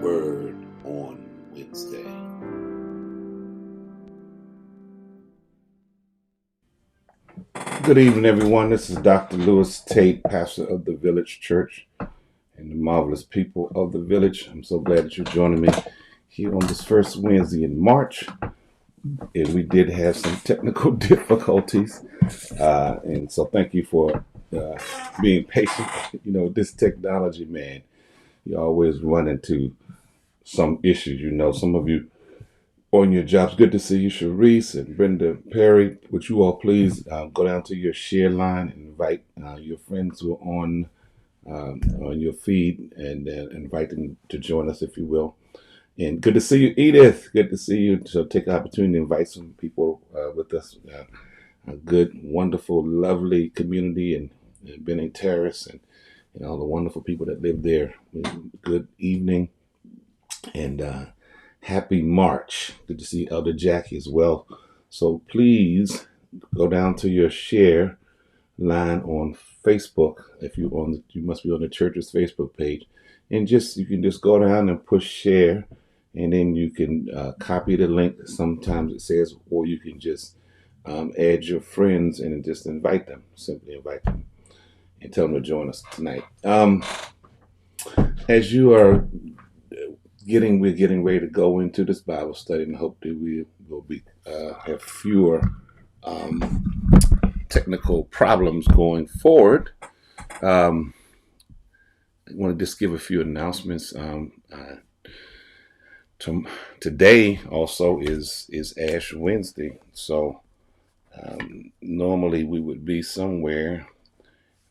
Word on Wednesday. Good evening, everyone. This is Dr. Lewis Tait, pastor of the Village Church and the marvelous people of the Village. I'm so glad that you're joining me here on this first Wednesday in March. And we did have some technical difficulties. And so thank you for being patient. You know, this technology, man, you always run into some issues. You know, some of you on your jobs. Good to see you, Sharice and Brenda Perry. Would you all please go down to your share line and invite your friends who are on your feed and invite them to join us, if you will. And good to see you, Edith. Good to see you. So take the opportunity to invite some people with us. A good, wonderful, lovely community in Benning Terrace and all the wonderful people that live there. Good evening and happy March. Good to see Elder Jackie as well. So please go down to your share line on Facebook. If you must be on the church's Facebook page, and you can just go down and push share, and then you can copy the link. Sometimes it says, or you can just add your friends and just invite them. Simply invite them and tell them to join us tonight. As you are we're getting ready to go into this Bible study, and hope that we will be have fewer technical problems going forward. I want to just give a few announcements. Today also is Ash Wednesday, so normally we would be somewhere,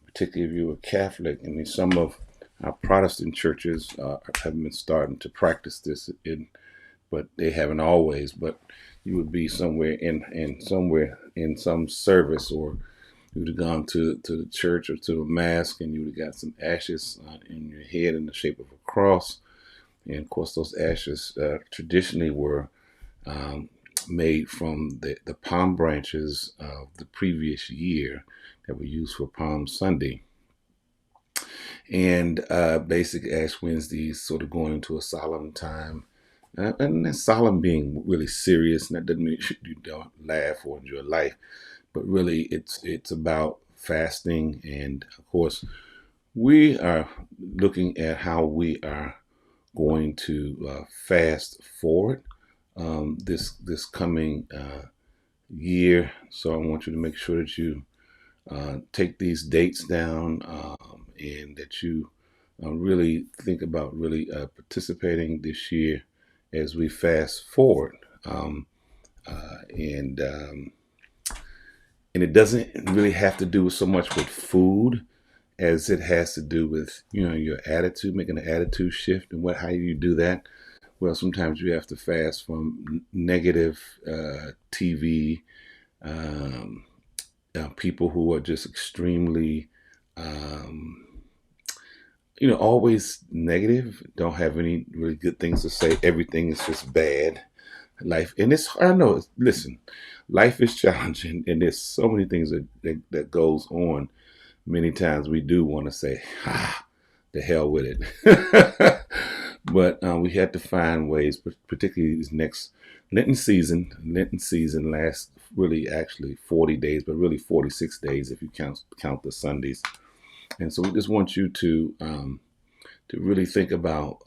particularly if you were Catholic. I mean, some of our Protestant churches have been starting to practice this, but they haven't always. But you would be somewhere in some service, or you would have gone to the church or to a mass, and you would have got some ashes in your head in the shape of a cross. And of course, those ashes traditionally were made from the palm branches of the previous year that were used for Palm Sunday. And basic Ash Wednesday is sort of going into a solemn time. And that solemn being really serious, and that doesn't mean you don't laugh or enjoy life, but really it's about fasting. And of course, we are looking at how we are going to fast forward this coming year. So I want you to make sure that you take these dates down and that you really think about really participating this year as we fast forward. And it doesn't really have to do so much with food as it has to do with, your attitude, making an attitude shift. And how do you do that? Well, sometimes you have to fast from negative TV, people who are just extremely, always negative, don't have any really good things to say. Everything is just bad. Life, and listen, life is challenging, and there's so many things that goes on. Many times we do want to say, the hell with it. But we had to find ways, particularly this next Lenten season. Lenten season lasts really actually 40 days, but really 46 days if you count the Sundays. And so we just want you to really think about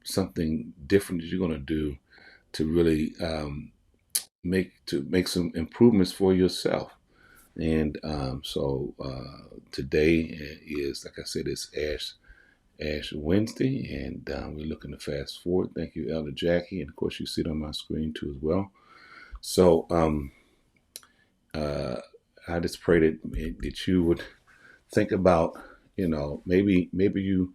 something different that you're going to do to really make some improvements for yourself. And so today is, like I said, it's Ash Wednesday, and we're looking to fast forward. Thank you, Elder Jackie, and of course you see it on my screen too as well. So I just pray that you would think about, maybe you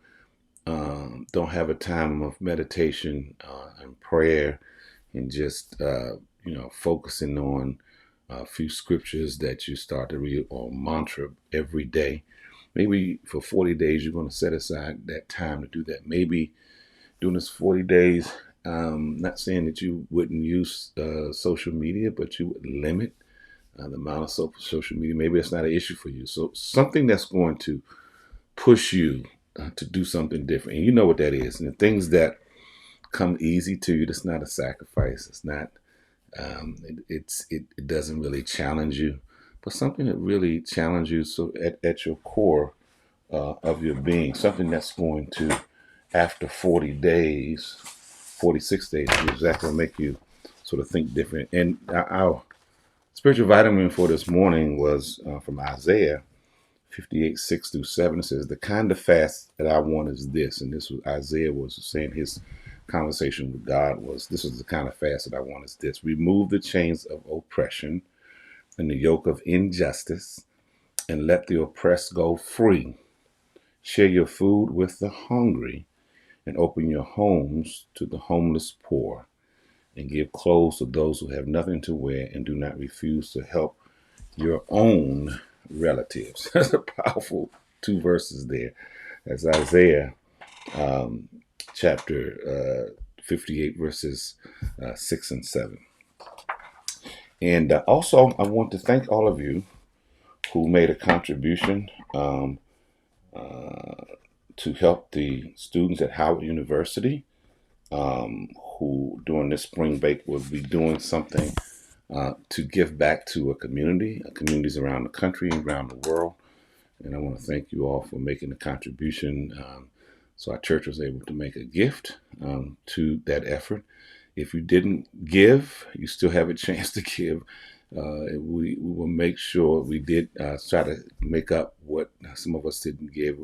don't have a time of meditation and prayer, and just focusing on a few scriptures that you start to read, or mantra every day. Maybe for 40 days, you're going to set aside that time to do that. Maybe during this 40 days, not saying that you wouldn't use social media, but you would limit the amount of social media. Maybe it's not an issue for you. So something that's going to push you to do something different. And you know what that is. And the things that come easy to you. It's not a sacrifice. It's not. It doesn't really challenge you, but something that really challenges you. So at your core of your being, something that's going to, after 40 days, 46 days, exactly make you sort of think different. And our spiritual vitamin for this morning was from Isaiah 58:6-7. It says, the kind of fast that I want is this. And this was Isaiah was saying his conversation with God was, this is the kind of fast that I want is this. Remove the chains of oppression and the yoke of injustice, and let the oppressed go free. Share your food with the hungry, and open your homes to the homeless poor, and give clothes to those who have nothing to wear, and do not refuse to help your own relatives. That's a powerful two verses there. That's Isaiah chapter 58, verses 6 and 7. And also, I want to thank all of you who made a contribution to help the students at Howard University, who during this spring break will be doing something to give back to communities around the country and around the world. And I want to thank you all for making a contribution. So our church was able to make a gift to that effort. If you didn't give, you still have a chance to give. We will make sure we did try to make up what some of us didn't give,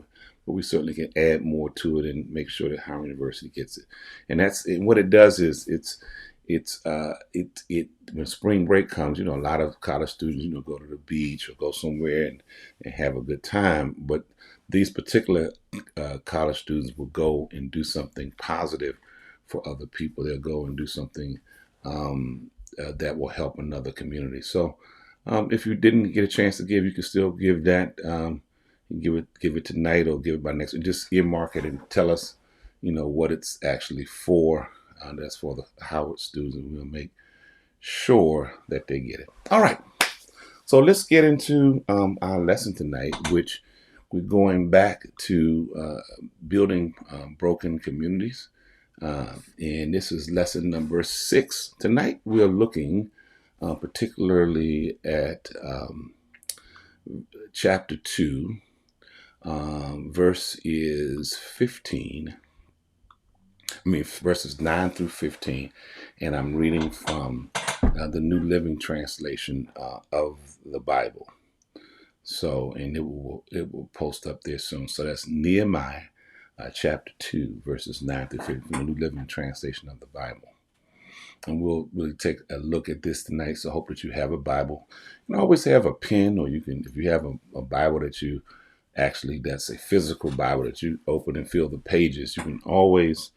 but we certainly can add more to it and make sure that Howard University gets it. And what it does is when spring break comes, a lot of college students, go to the beach or go somewhere and have a good time. But these particular college students will go and do something positive for other people. They'll go and do something that will help another community. So if you didn't get a chance to give, you can still give that. Give it tonight or give it by next week. Just earmark it and tell us, what it's actually for. That's for the Howard students, and we'll make sure that they get it. All right. So let's get into our lesson tonight, which we're going back to building broken communities. And this is lesson number 6. Tonight we're looking particularly at chapter 2, verse is 15. Verses 9 through 15, and I'm reading from the New Living Translation of the Bible. So, and it will post up there soon. So that's Nehemiah chapter 2, verses 9 through 15 from the New Living Translation of the Bible. And we'll really take a look at this tonight. So I hope that you have a Bible. You can always have a pen, or you can, if you have a Bible that you that's a physical Bible that you open and fill the pages, you can always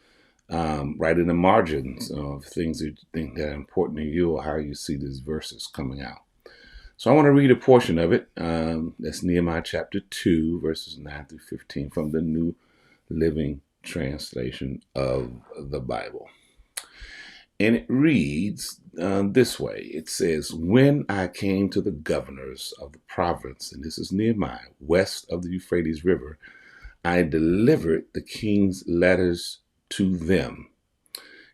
write in the margins of things that you think that are important to you or how you see these verses coming out. So I want to read a portion of it. That's Nehemiah chapter 2, verses 9 through 15 from the New Living Translation of the Bible. And it reads this way. It says, when I came to the governors of the province, and this is Nehemiah, west of the Euphrates River, I delivered the king's letters to them.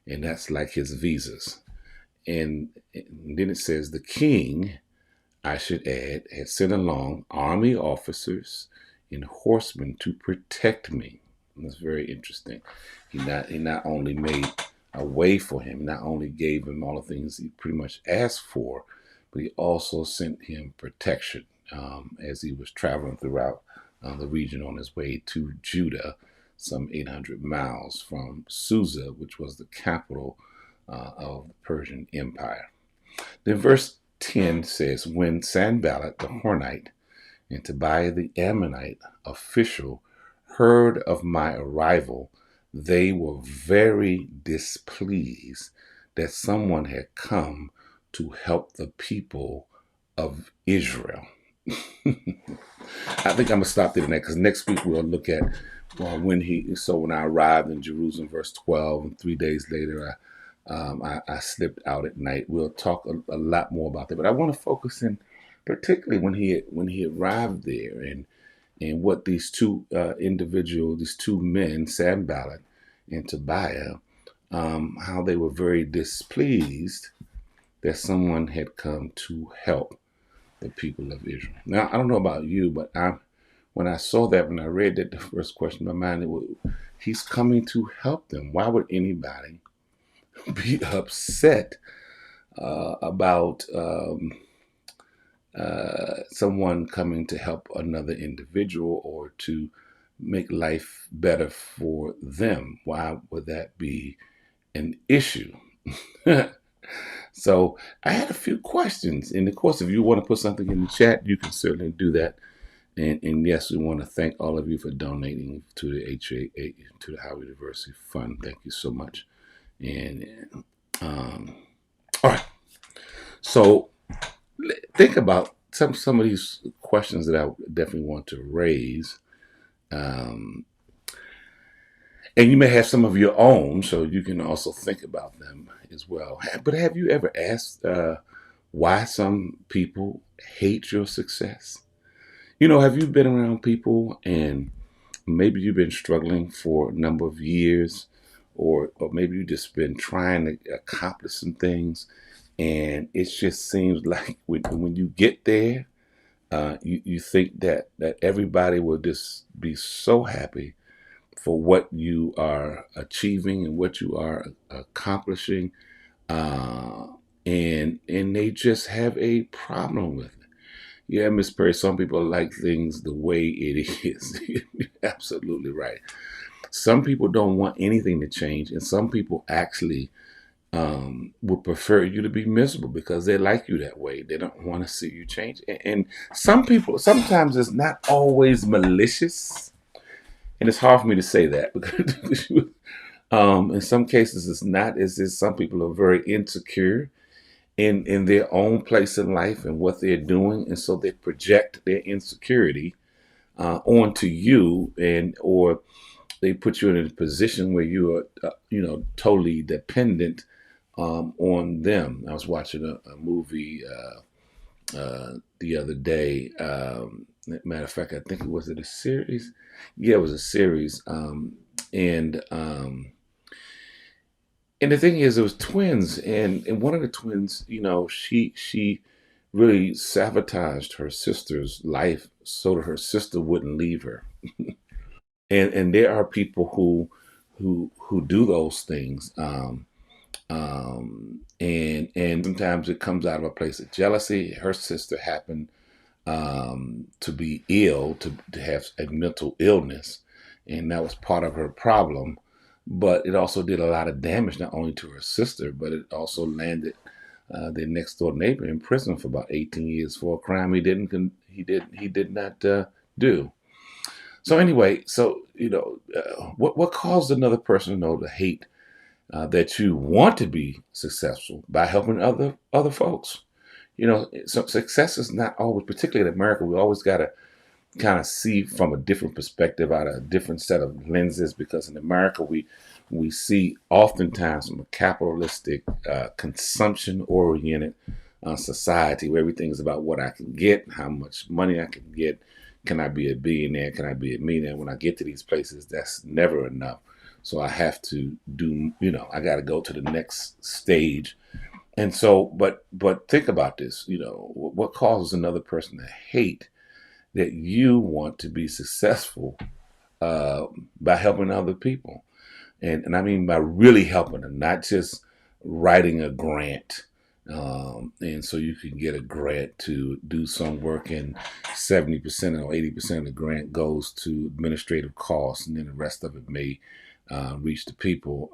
And that's like his visas. And then it says, the king, I should add, had sent along army officers and horsemen to protect me. And that's very interesting. He not only made a way for him, not only gave him all the things he pretty much asked for, but he also sent him protection as he was traveling throughout the region on his way to Judah, some 800 miles from Susa, which was the capital of the Persian Empire. Then verse 10 says, when Sanballat the Hornite and Tobiah the Ammonite official heard of my arrival, they were very displeased that someone had come to help the people of Israel. I think I'm going to stop there because next week we'll look at when I arrived in Jerusalem, verse 12, and 3 days later I slipped out at night. We'll talk a lot more about that, but I want to focus in particularly when he arrived there and what these two men, Sanballat and Tobiah, how they were very displeased that someone had come to help the people of Israel. Now, I don't know about you, but when I saw that, when I read that, the first question in my mind, he's coming to help them. Why would anybody be upset about someone coming to help another individual or to make life better for them? Why would that be an issue? So I had a few questions. And of course, if you want to put something in the chat, you can certainly do that. And yes, we want to thank all of you for donating to the HA, to the Howard University Fund. Thank you so much. And all right, so think about some of these questions that I definitely want to raise. Um, and you may have some of your own, so you can also think about them as well. But have you ever asked why some people hate your success? Have you been around people and maybe you've been struggling for a number of years, or maybe you've just been trying to accomplish some things, and it just seems like when you get there, you think that everybody will just be so happy for what you are achieving and what you are accomplishing, uh, and they just have a problem with it. Yeah, Miss Perry, some people like things the way it is. You're absolutely right. Some people don't want anything to change, and some people actually would prefer you to be miserable because they like you that way. They don't want to see you change. And some people, sometimes it's not always malicious, and it's hard for me to say that because in some cases it's not. It's just some people are very insecure in their own place in life and what they're doing, and so they project their insecurity onto you, and or they put you in a position where you are, totally dependent on them. I was watching a movie the other day. Matter of fact, I think it a series. Yeah, it was a series, and and the thing is, it was twins, and one of the twins, she really sabotaged her sister's life so that her sister wouldn't leave her. And there are people who do those things, and sometimes it comes out of a place of jealousy. Her sister happened to be ill, to have a mental illness, and that was part of her problem. But it also did a lot of damage, not only to her sister, but it also landed their next door neighbor in prison for about 18 years for a crime he did not do. So anyway, what caused another person to hate that you want to be successful by helping other folks? So success is not always, particularly in America, we always got to kind of see from a different perspective, out of a different set of lenses, because in America we see oftentimes from a capitalistic, consumption oriented society where everything is about what I can get, how much money I can get. Can I be a billionaire? Can I be a millionaire? When I get to these places, that's never enough. So I have to do, I got to go to the next stage. And so, but think about this, what causes another person to hate that you want to be successful uh, by helping other people? And I mean by really helping them, not just writing a grant. And so you can get a grant to do some work, and 70% or 80% of the grant goes to administrative costs, and then the rest of it may reach the people.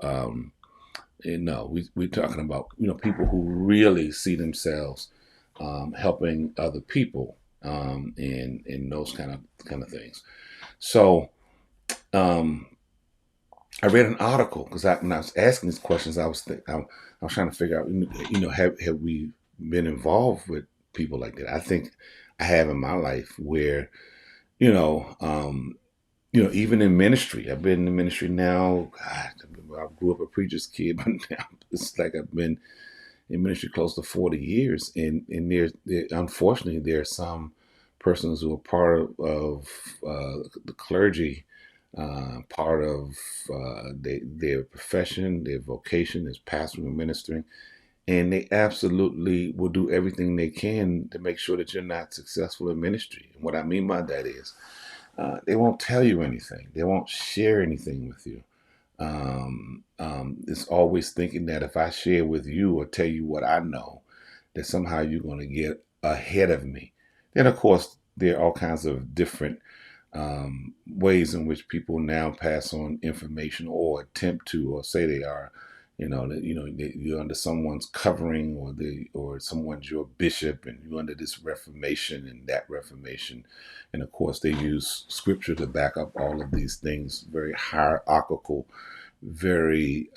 And no, we're talking about people who really see themselves helping other people, and those kind of things. So um, I read an article because when I was asking these questions, I was trying to figure out, have we been involved with people like that? I think I have in my life where, you know, um, even in ministry, I've been in ministry now. God, I grew up a preacher's kid, but now it's like I've been in ministry close to 40 years, and unfortunately there are some persons who are part of the clergy, Part of their profession, their vocation is pastoring and ministering. And they absolutely will do everything they can to make sure that you're not successful in ministry. And what I mean by that is they won't tell you anything. They won't share anything with you. It's always thinking that if I share with you or tell you what I know, that somehow you're going to get ahead of me. Then, of course, there are all kinds of different ways in which people now pass on information or attempt to, or say they are. You're under someone's covering, or someone's your bishop, and you're under this reformation and that reformation, and of course they use scripture to back up all of these things. Very hierarchical, very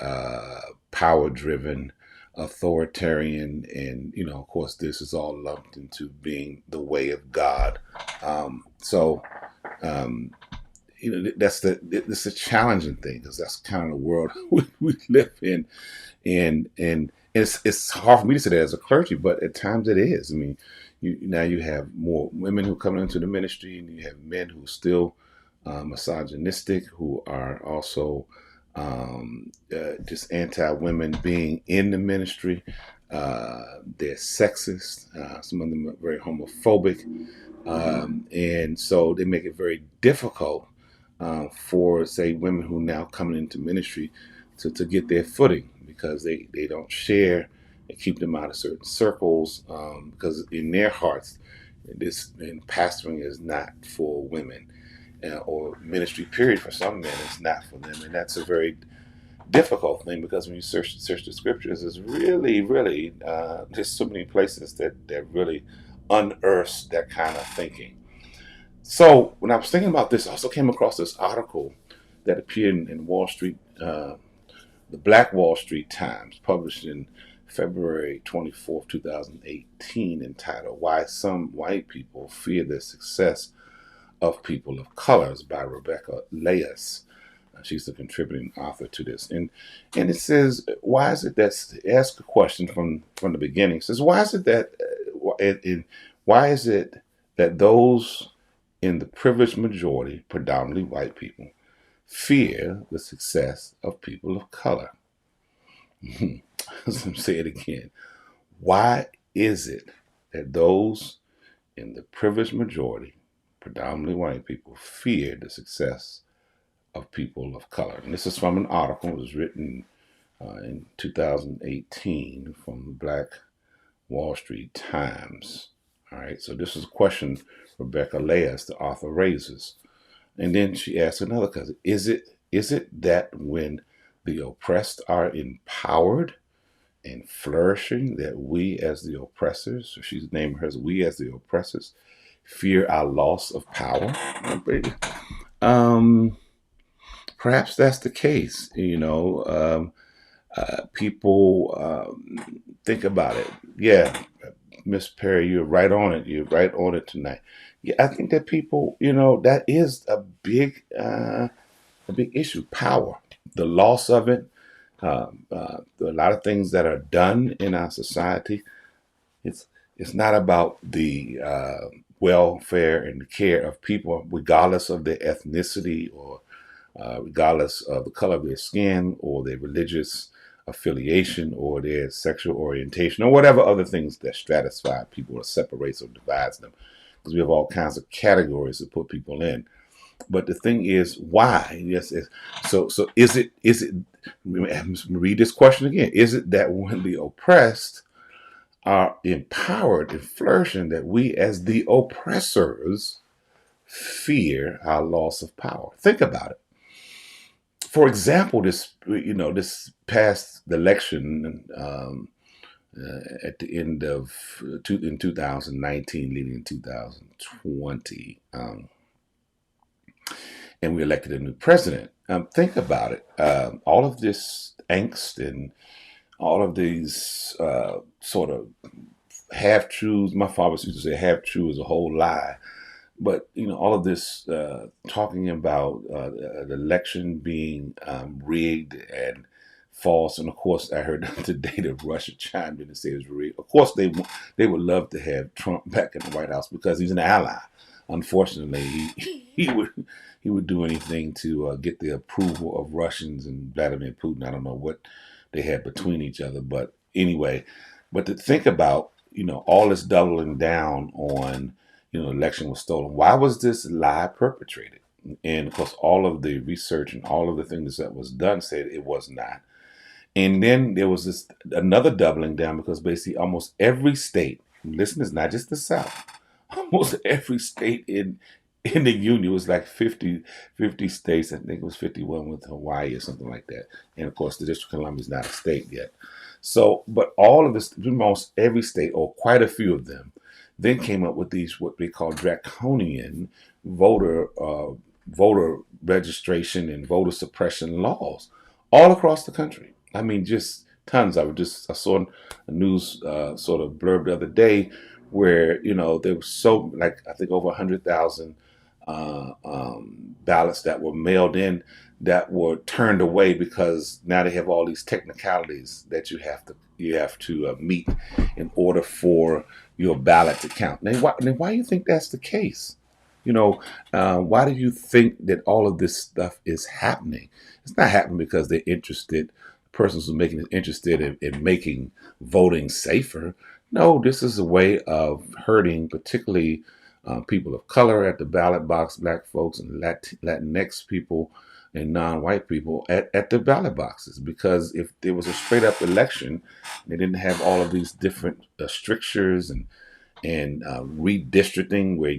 power driven, authoritarian, and of course this is all lumped into being the way of God. So um, that's a challenging thing, because that's kind of the world we live in, and it's hard for me to say that as a clergy, but at times it is. I mean, you have more women who come into the ministry, and you have men who are still misogynistic, who are also just anti-women being in the ministry. They're sexist. Some of them are very homophobic, and so they make it very difficult for, say, women who now coming into ministry to get their footing, because they don't share. They keep them out of certain circles, because in their hearts, pastoring is not for women, or ministry period for some men is not for them, and that's a very difficult thing, because when you search the scriptures, it's really there's so many places that really unearths that kind of thinking. So when I was thinking about this, I also came across this article that appeared in Wall Street, the Black Wall Street Times, published in February 24th, 2018, entitled "Why Some White People Fear the Success of People of Colors" by Rebecca Leas. She's the contributing author to this, and it says, why is it that, ask a question from the beginning. It says, why is it that why is it that those in the privileged majority, predominantly white people, fear the success of people of color? Let me say it again. Why is it that those in the privileged majority, predominantly white people, fear the success of people of color? And this is from an article. It was written in 2018 from the Black Wall Street Times. All right, so this is a question Rebecca Leas, the author, raises. And then she asks another question. Is it that when the oppressed are empowered and flourishing, that we as the oppressors, so she's naming hers, we as the oppressors, fear our loss of power? Um, Perhaps that's the case. People think about it. Yeah, Miss Perry, you're right on it. You're right on it tonight. Yeah, I think that people, that is a big issue. Power, the loss of it. A lot of things that are done in our society. It's it's not about the welfare and the care of people, regardless of their ethnicity, or regardless of the color of their skin, or their religious affiliation, or their sexual orientation, or whatever other things that stratify people or separates or divides them. Because we have all kinds of categories to put people in. But the thing is, why? So is it? Read this question again. Is it that when the oppressed are empowered and flourishing, that we as the oppressors fear our loss of power? Think about it. For example, this past election, at the end of in 2019, leading in 2020, and we elected a new president. Think about it. All of this angst and all of these sort of half truths. My father used to say, "Half true is a whole lie." But all of this talking about the election being rigged and false, and of course, I heard today that Russia chimed in and said it was rigged. Of course, they would love to have Trump back in the White House because he's an ally. unfortunately, he would do anything to get the approval of Russians and Vladimir Putin. I don't know what they had between each other, but anyway, but to think about, all this doubling down on, the election was stolen. Why was this lie perpetrated? And of course, all of the research and all of the things that was done said it was not. And then there was this another doubling down because basically almost every state, listen, it's not just the South, almost every state in the union was like 50 states. I think it was 51 with Hawaii or something like that. And of course, the District of Columbia is not a state yet. So, but all of this, almost every state, or quite a few of them, then came up with these what they call draconian voter voter registration and voter suppression laws all across the country. I mean, just tons of it. I saw a news sort of blurb the other day where there was like I think over 100,000 ballots that were mailed in that were turned away because now they have all these technicalities that you have to meet in order for your ballot to count. Now, why do you think that's the case? Why do you think that all of this stuff is happening? It's not happening because they're interested. Persons who are making it interested in making voting safer. No, this is a way of hurting, particularly people of color at the ballot box, black folks and Latinx people and non-white people at the ballot boxes. Because if there was a straight up election, they didn't have all of these different strictures and redistricting where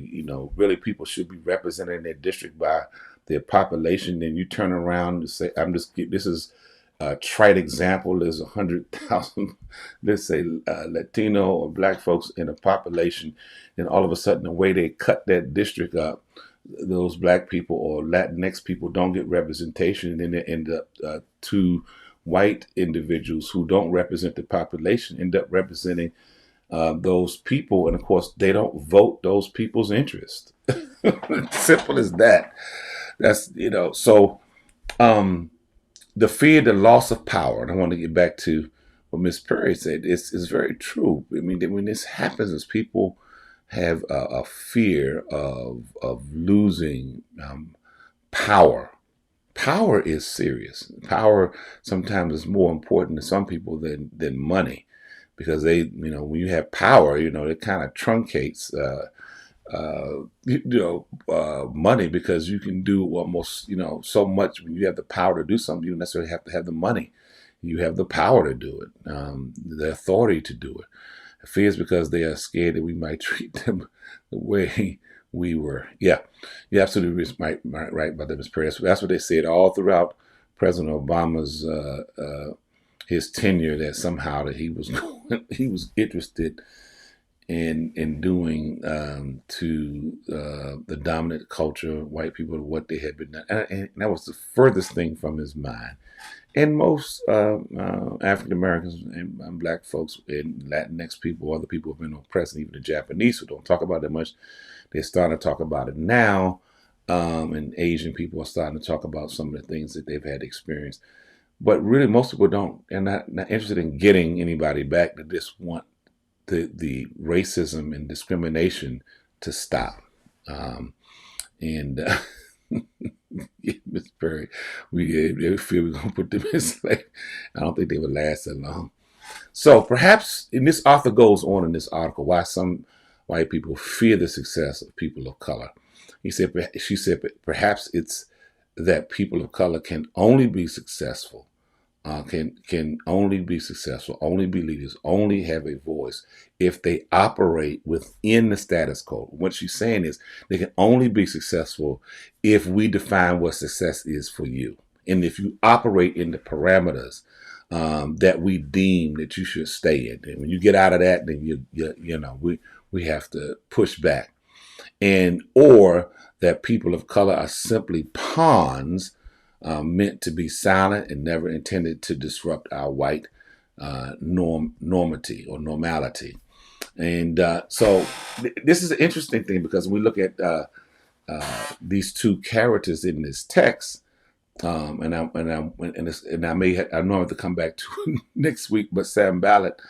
really people should be represented in their district by their population. Then you turn around and say, this is a trite example. There's 100,000, let's say Latino or black folks in a population, and all of a sudden the way they cut that district up, those black people or Latinx people don't get representation, and then they end up two white individuals who don't represent the population end up representing those people, and of course they don't vote those people's interest. Simple as that. That's so the fear, the loss of power, and I want to get back to what Miss Perry said. Is very true. I mean, when this happens, is people have a fear of losing power. Power is serious. Power sometimes is more important to some people than money, because they, when you have power, it kind of truncates, money, because you can do almost, so much. When you have the power to do something, you don't necessarily have to have the money. You have the power to do it, the authority to do it. The fear is because they are scared that we might treat them the way we were. Yeah, you're absolutely right about that, Ms. Perry. That's what they said all throughout President Obama's his tenure, that somehow that he was interested in doing to the dominant culture, white people, what they had been done, and that was the furthest thing from his mind. And most African Americans and black folks and Latinx people, other people who have been oppressed, and even the Japanese who don't talk about it much, they're starting to talk about it now. And Asian people are starting to talk about some of the things that they've had experienced. But really, most people don't, and not interested in getting anybody back. They just want the racism and discrimination to stop. And Miss Perry, they feel we're going to put them in slavery. I don't think they would last that long. So perhaps, and this author goes on in this article, why some white people fear the success of people of color. She said, perhaps it's that people of color can only be successful, can only be successful, only be leaders, only have a voice if they operate within the status quo. What she's saying is they can only be successful if we define what success is for you, and if you operate in the parameters that we deem that you should stay in. And when you get out of that, then we have to push back, or that people of color are simply pawns meant to be silent and never intended to disrupt our white normality or normality. And so this is an interesting thing, because when we look at these two characters in this text, and I may have to come back to it next week, but Sanballat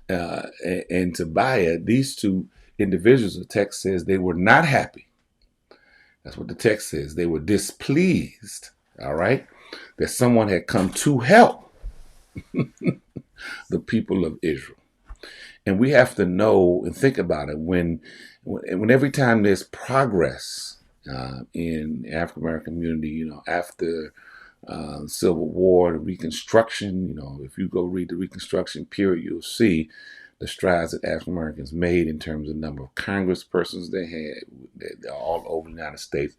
and Tobiah, these two individuals, the text says they were not happy. That's what the text says. They were displeased, all right, that someone had come to help the people of Israel. And we have to know and think about it when every time there's progress in the African American community, after Civil War, the Reconstruction, if you go read the Reconstruction period, you'll see the strides that African Americans made in terms of the number of congresspersons they had. They're all over the United States,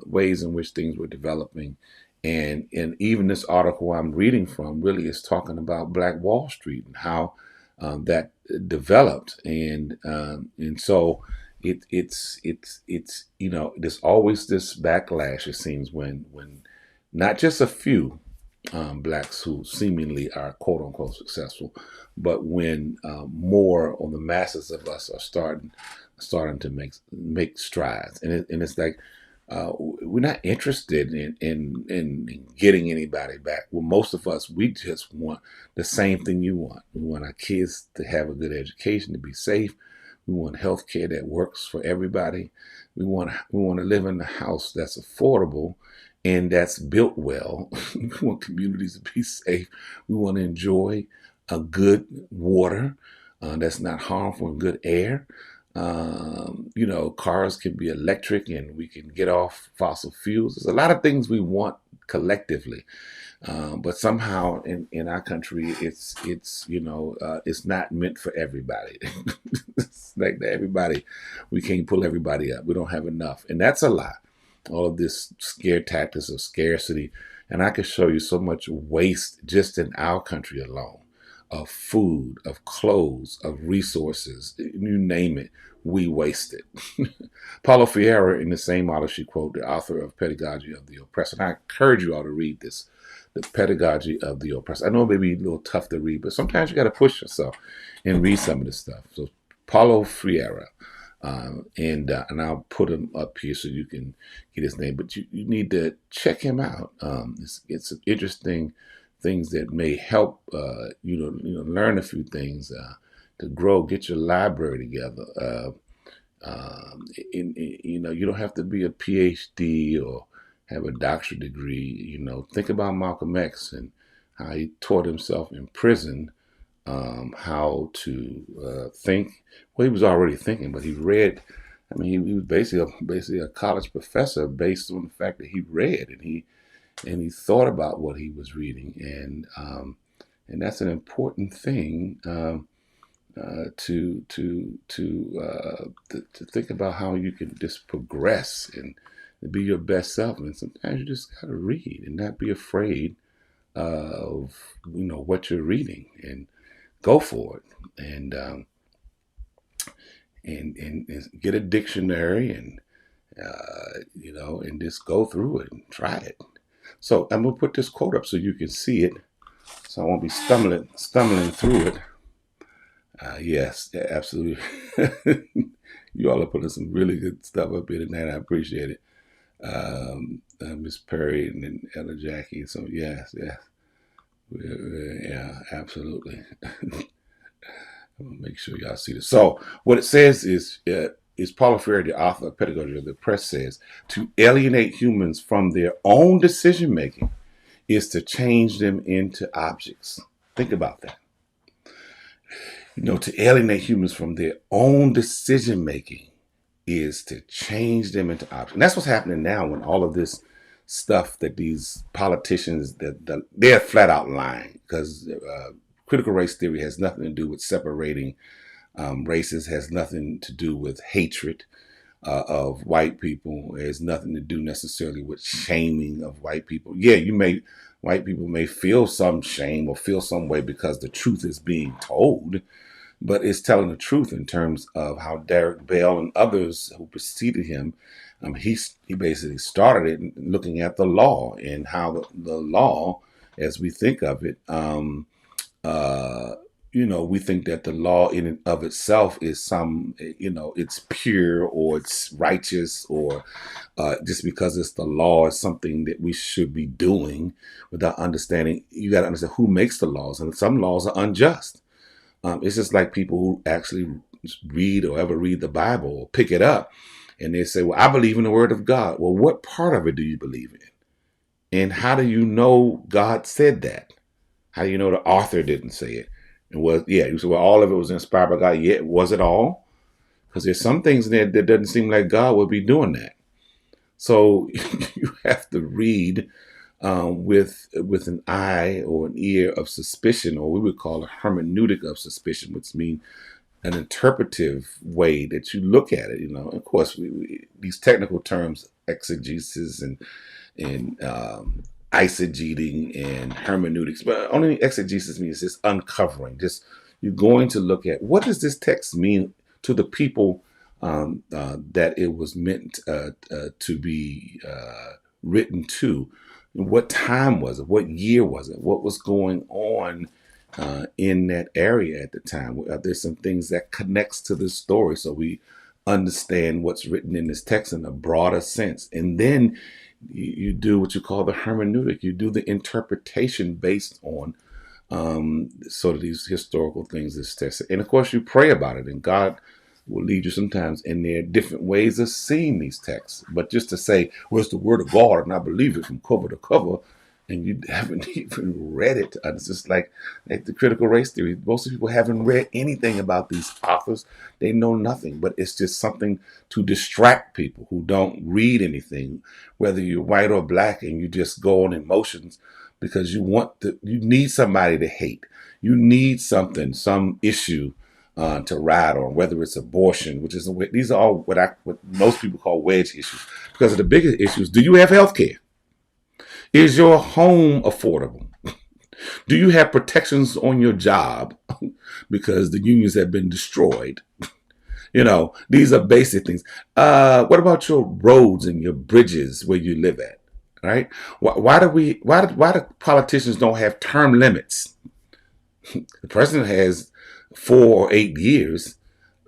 ways in which things were developing. And even this article I'm reading from really is talking about Black Wall Street and how that developed, and so it's there's always this backlash, it seems, when not just a few blacks who seemingly are quote unquote successful, but when more on the masses of us are starting to make strides, and it's like we're not interested in getting anybody back. Well, most of us, we just want the same thing you want. We want our kids to have a good education, to be safe. We want health care that works for everybody. We want to live in a house that's affordable and that's built well. We want communities to be safe. We want to enjoy a good water that's not harmful, and good air. Cars can be electric and we can get off fossil fuels. There's a lot of things we want collectively. But somehow in our country, it's not meant for everybody. It's like everybody, we can't pull everybody up. We don't have enough. And that's a lie. All of this scare tactics of scarcity. And I could show you so much waste just in our country alone, of food, of clothes, of resources, you name it, we waste it. Paulo Freire, in the same article, she quote, the author of Pedagogy of the Oppressed. And I encourage you all to read this, The Pedagogy of the Oppressed. I know it may be a little tough to read, but sometimes you got to push yourself and read some of this stuff. So Paulo Freire, and I'll put him up here so you can get his name, but you need to check him out. It's interesting things that may help learn a few things to grow, get your library together. You don't have to be a PhD or have a doctorate degree. Think about Malcolm X and how he taught himself in prison how to think. Well, he was already thinking, but he read. I mean, he was basically a college professor based on the fact that he read and he thought about what he was reading, and that's an important thing to think about how you can just progress and be your best self. And sometimes you just gotta read and not be afraid of what you're reading, and go for it, and get a dictionary, and and just go through it and try it. So I'm gonna put this quote up so you can see it, so I won't be stumbling through it. Yes, absolutely. You all are putting some really good stuff up here tonight. I appreciate it, Miss Perry and Ella Jackie. So yes, yeah, absolutely. Make sure y'all see this. So what it says is Paulo Freire, the author of Pedagogy of the Oppressed, says to alienate humans from their own decision making is to change them into objects. Think about that. To alienate humans from their own decision making is to change them into objects. And that's what's happening now when all of this stuff that these politicians, they're flat out lying, because critical race theory has nothing to do with separating races, has nothing to do with hatred of white people. It has nothing to do necessarily with shaming of white people. Yeah, white people may feel some shame or feel some way because the truth is being told, but it's telling the truth in terms of how Derek Bell and others who preceded him, he basically started it looking at the law and how the law, as we think of it, we think that the law in and of itself is it's pure or it's righteous, or just because it's the law is something that we should be doing, without understanding. You got to understand who makes the laws, and some laws are unjust. It's just like people who actually read or ever read the Bible or pick it up And they say, well, I believe in the word of God. Well, what part of it do you believe in? And how do you know God said that? How do you know the author didn't say it? And you say, well, all of it was inspired by God. Yeah, was it all? Because there's some things in there that doesn't seem like God would be doing that. So you have to read with an eye or an ear of suspicion, or we would call a hermeneutic of suspicion, which means an interpretive way that you look at it. Of course, these technical terms, exegesis and eisegeting and hermeneutics, but only exegesis means just uncovering. Just you're going to look at what does this text mean to the people that it was meant to be written to. What time was it? What year was it? What was going on in that area at the time? There's some things that connects to this story, so we understand what's written in this text in a broader sense. And then you do what you call the hermeneutic. You do the interpretation based on sort of these historical things this text. And of course, you pray about it, and God will lead you sometimes in there different ways of seeing these texts. But just to say, well, it's the word of God, and I believe it from cover to cover, and you haven't even read it. It's just like the critical race theory. Most people haven't read anything about these authors. They know nothing, but it's just something to distract people who don't read anything, whether you're white or black, and you just go on emotions because you need somebody to hate. You need something, some issue to ride on, whether it's abortion, these are all what most people call wedge issues. Because of the bigger issues, do you have health care? Is your home affordable? Do you have protections on your job because the unions have been destroyed? These are basic things. What about your roads and your bridges where you live at? Right? Why do politicians don't have term limits? The president has 4 or 8 years,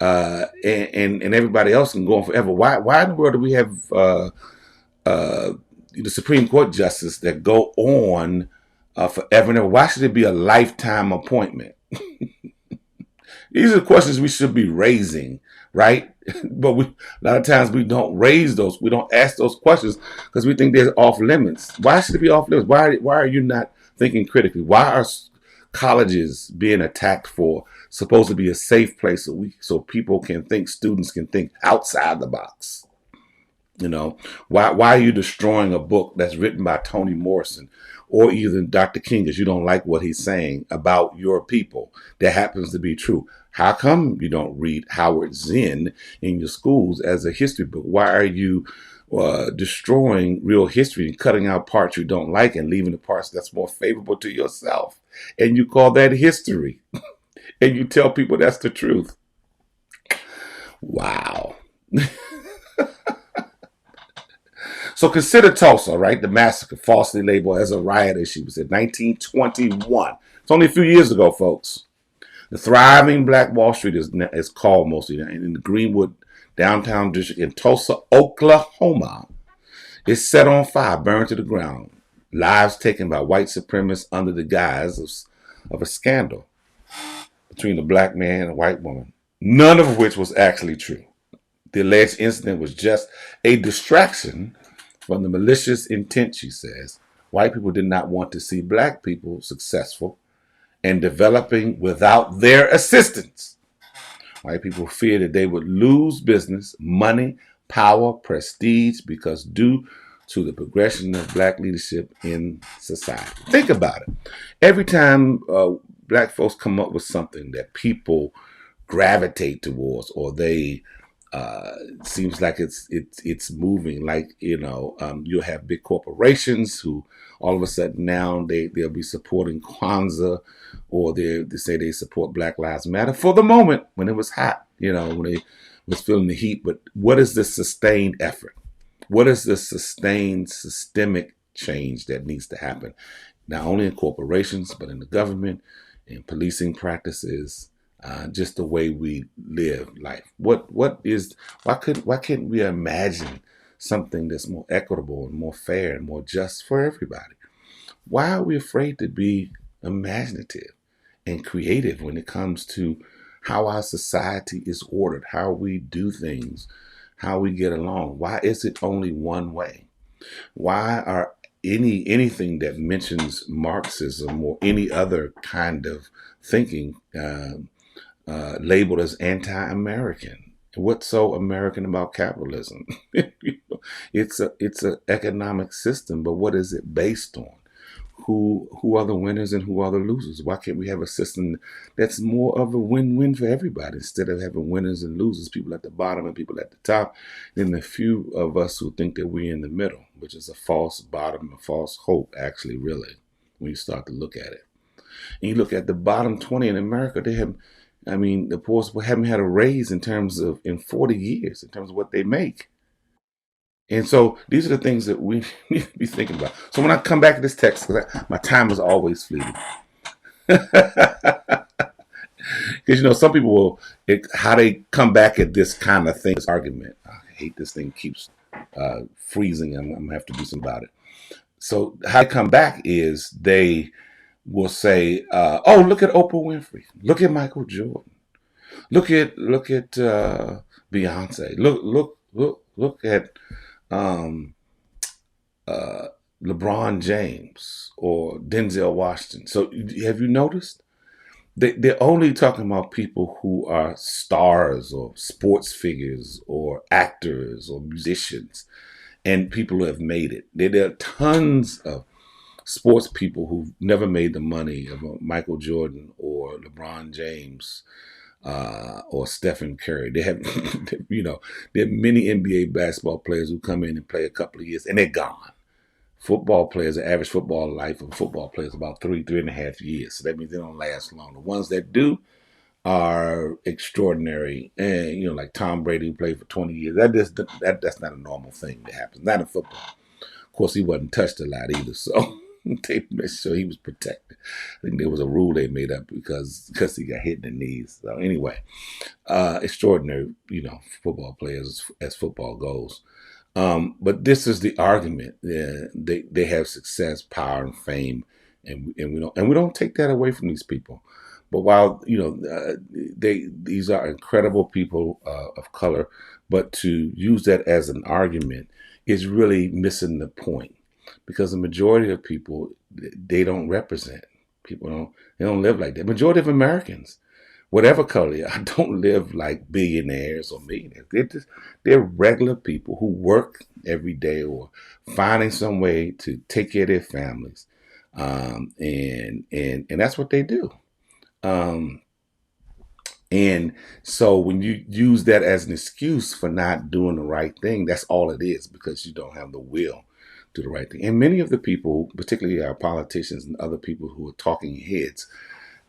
and everybody else can go on forever. Why in the world do we have the Supreme Court justice that go on forever and ever? Why should it be a lifetime appointment? These are the questions we should be raising, right? But a lot of times we don't raise those. We don't ask those questions because we think they're off limits. Why should it be off limits? Why are you not thinking critically? Why are colleges being attacked for supposed to be a safe place so people can think, students can think outside the box? Why are you destroying a book that's written by Toni Morrison or even Dr. King because you don't like what he's saying about your people that happens to be true? How come you don't read Howard Zinn in your schools as a history book? Why are you destroying real history and cutting out parts you don't like and leaving the parts that's more favorable to yourself? And you call that history. And you tell people that's the truth. Wow. So consider Tulsa, right? The massacre, falsely labeled as a riot issue, was in 1921. It's only a few years ago, folks. The thriving Black Wall Street is called mostly in the Greenwood downtown district in Tulsa, Oklahoma. It's set on fire, burned to the ground. Lives taken by white supremacists under the guise of a scandal between a black man and a white woman, none of which was actually true. The alleged incident was just a distraction from the malicious intent, she says. White people did not want to see black people successful and developing without their assistance. White people feared that they would lose business, money, power, prestige because due to the progression of black leadership in society. Think about it. Every time black folks come up with something that people gravitate towards, or they seems like it's moving, like you'll have big corporations who all of a sudden now they'll be supporting Kwanzaa, or they say they support Black Lives Matter for the moment when it was hot, when they was feeling the heat. But what is the sustained effort? What is the sustained systemic change that needs to happen, not only in corporations but in the government, in policing practices, just the way we live life? Why can't we imagine something that's more equitable and more fair and more just for everybody? Why are we afraid to be imaginative and creative when it comes to how our society is ordered, how we do things, how we get along. Why is it only one way? Why are anything that mentions Marxism or any other kind of thinking labeled as anti-American? What's so American about capitalism? It's a economic system, but what is it based on? Who are the winners and who are the losers? Why can't we have a system that's more of a win-win for everybody instead of having winners and losers, people at the bottom and people at the top, and the few of us who think that we're in the middle, which is a false bottom, a false hope, actually, really, when you start to look at it. And you look at the bottom 20 in America, they have, I mean, the poorest haven't had a raise in 40 years in terms of what they make. And so these are the things that we need to be thinking about. So when I come back to this text, because my time is always fleeting. Because some people how they come back at this kind of thing, this argument. I hate this thing keeps freezing. I'm gonna have to do something about it. So how they come back is they will say, "Oh, look at Oprah Winfrey. Look at Michael Jordan. Look at Beyonce. Look at um, uh, LeBron James or Denzel Washington." So have you noticed? They're only talking about people who are stars or sports figures or actors or musicians and people who have made it. There are tons of sports people who've never made the money of Michael Jordan or LeBron James or Stephen Curry. They have, there are many NBA basketball players who come in and play a couple of years and they're gone. Football players, the average football life of a football player is about 3.5 years. So that means they don't last long. The ones that do are extraordinary. And, like Tom Brady, who played for 20 years. That's not a normal thing that happens. Not in football. Of course, he wasn't touched a lot either. So they made sure he was protected. I think there was a rule they made up because he got hit in the knees. So anyway, extraordinary, football players as football goes. But this is the argument. They have success, power, and fame, and we don't take that away from these people. But while these are incredible people of color, but to use that as an argument is really missing the point, because the majority of people, they don't represent people. They don't live like that. Majority of Americans, whatever color they are, don't live like billionaires or millionaires. They're regular people who work every day or finding some way to take care of their families, and that's what they do. Um, and so when you use that as an excuse for not doing the right thing, that's all it is, because you don't have the will to do the right thing. And many of the people, particularly our politicians and other people who are talking heads,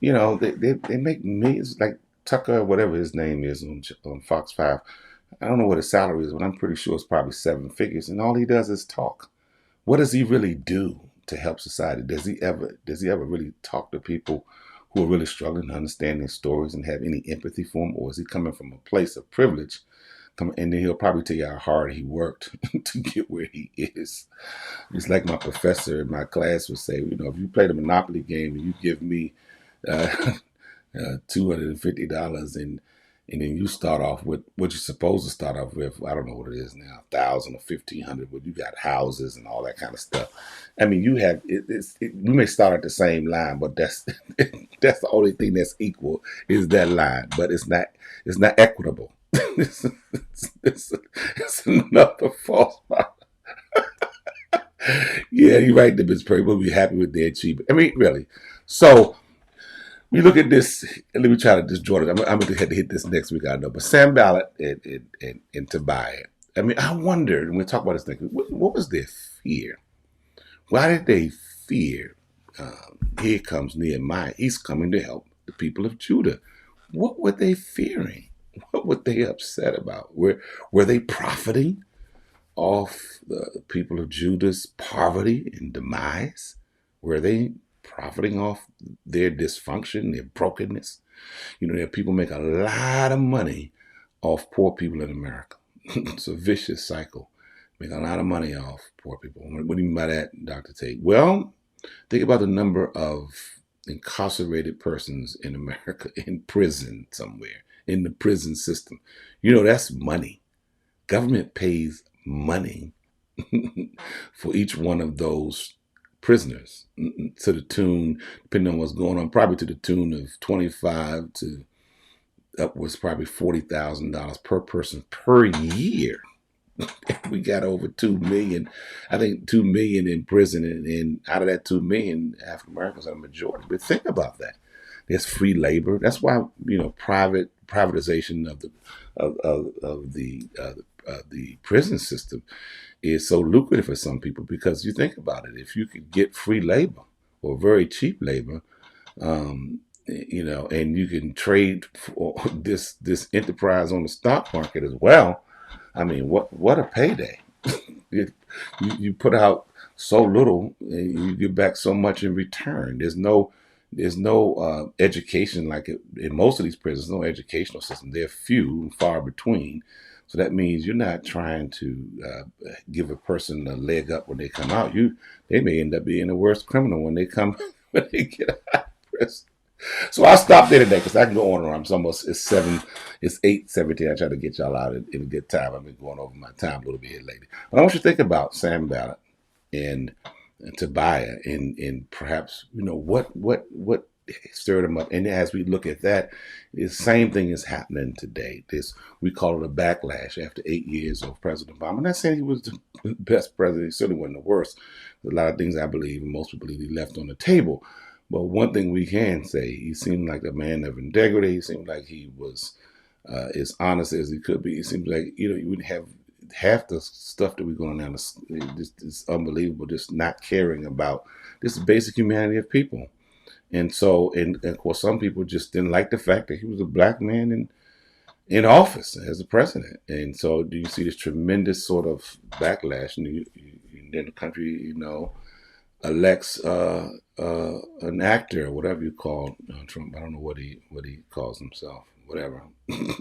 they make millions, like Tucker, whatever his name is on Fox 5. I don't know what his salary is, but I'm pretty sure it's probably seven figures. And all he does is talk. What does he really do to help society? Does he ever really talk to people who are really struggling to understand their stories and have any empathy for them? Or is he coming from a place of privilege? And then he'll probably tell you how hard he worked to get where he is. It's like my professor in my class would say, if you play the Monopoly game and you give me uh, $250, and then you start off with what you're supposed to start off with. I don't know what it is now, 1,000 or 1,500, but you got houses and all that kind of stuff. I mean, you have we may start at the same line, but that's that's the only thing that's equal is that line. But it's not equitable. It's another false model. Yeah, you're right. The people will be happy with their achievement. I mean, really. So you look at this, and let me try to just draw it. I'm going to have to hit this next week, I know. But Sam Ballard and Tobias. I mean, I wondered, when we talk about this thing, what was their fear? Why did they fear? Here comes Nehemiah. He's coming to help the people of Judah. What were they fearing? What were they upset about? Were they profiting off the people of Judah's poverty and demise? Were they profiting off their dysfunction, their brokenness? There are people make a lot of money off poor people in America. It's a vicious cycle. Make a lot of money off poor people. What do you mean by that, Dr. Tait? Well, think about the number of incarcerated persons in America in prison somewhere, in the prison system. That's money. Government pays money for each one of those prisoners to the tune, depending on what's going on, probably to the tune of 25 to upwards, probably $40,000 per person per year. We got over 2 million, I think 2 million in prison, and out of that 2 million, African Americans are the majority. But think about that. There's free labor. That's why privatization of the prison system is so lucrative for some people, because you think about it, if you could get free labor or very cheap labor, and you can trade for this enterprise on the stock market as well. I mean, what a payday! You put out so little, and you get back so much in return. There's no education like in most of these prisons. No educational system. They're few and far between. So that means you're not trying to give a person a leg up when they come out. They may end up being the worst criminal when they come when they get out of prison. So I stopped there today because I can go on and on. It's 8:17. I try to get y'all out in a good time. I've been going over my time a little bit here lately. But I want you to think about Sam Ballard and Tobiah, and perhaps what stirred them up. And as we look at that, the same thing is happening today. We call it a backlash after 8 years of President Obama. I'm not saying he was the best president. He certainly wasn't the worst. There's a lot of things I believe, and most people believe, he left on the table. But one thing we can say, he seemed like a man of integrity. He seemed like he was as honest as he could be. It seems like you wouldn't have half the stuff that we're going on now. It's unbelievable. Just not caring about this basic humanity of people. And so, and of course, some people just didn't like the fact that he was a black man in office as a president. And so, do you see this tremendous sort of backlash? And then the country, elects an actor, or whatever you call Trump. I don't know what he calls himself, whatever. He's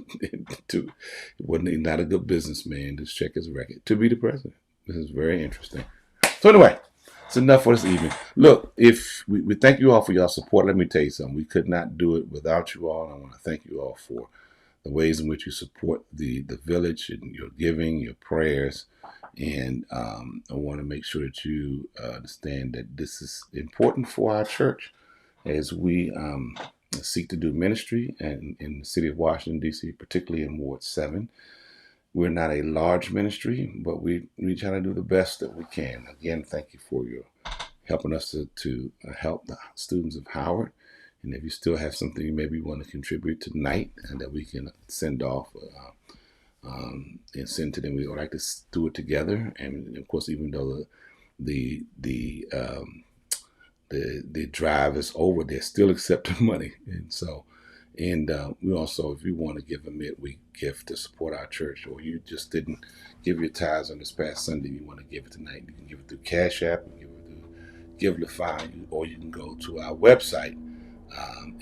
not a good businessman. Just check his record to be the president. This is very interesting. So anyway, it's enough for this evening. Look, if we thank you all for your support. Let me tell you something. We could not do it without you all. I want to thank you all for the ways in which you support the village, and your giving, your prayers. And I want to make sure that you understand that this is important for our church as we seek to do ministry in the city of Washington, D.C., particularly in Ward 7. We're not a large ministry, but we try to do the best that we can. Again, thank you for your helping us to help the students of Howard. And if you still have something you maybe want to contribute tonight and that we can send off and send to them, we would like to do it together. And of course, even though the drive is over, they're still accepting money. And so, we also, if you want to give a midweek gift to support our church, or you just didn't give your tithes on this past Sunday, you want to give it tonight, you can give it through Cash App, you can give it through Givelify, or you can go to our website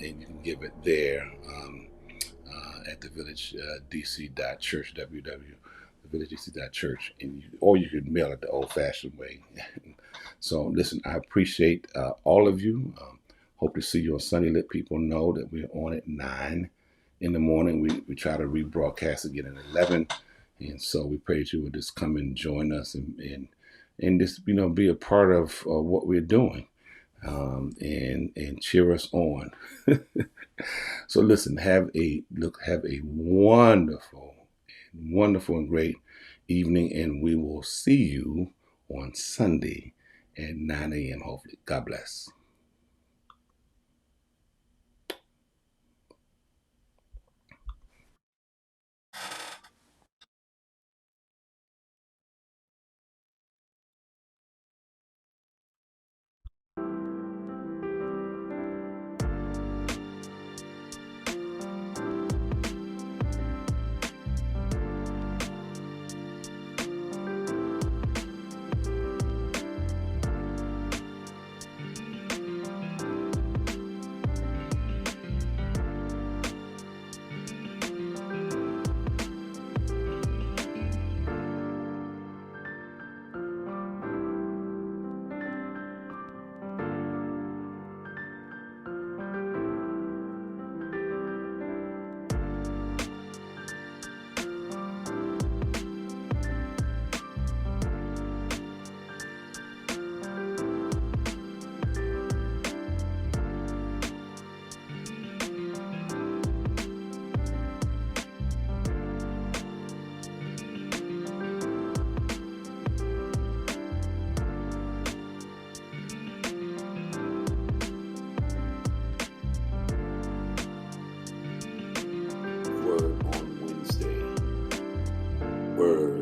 and you can give it there at the village dc.church, www.villagedc.church, or you could mail it the old-fashioned way. So listen, I appreciate all of you. Hope to see you on Sunday. Let people know that we're on at 9 in the morning. We try to rebroadcast again at 11. And so we pray that you would just come and join us and just, be a part of what we're doing and cheer us on. So listen, have a wonderful and great evening, and we will see you on Sunday at 9 a.m. hopefully. God bless. word on Wednesday. Word.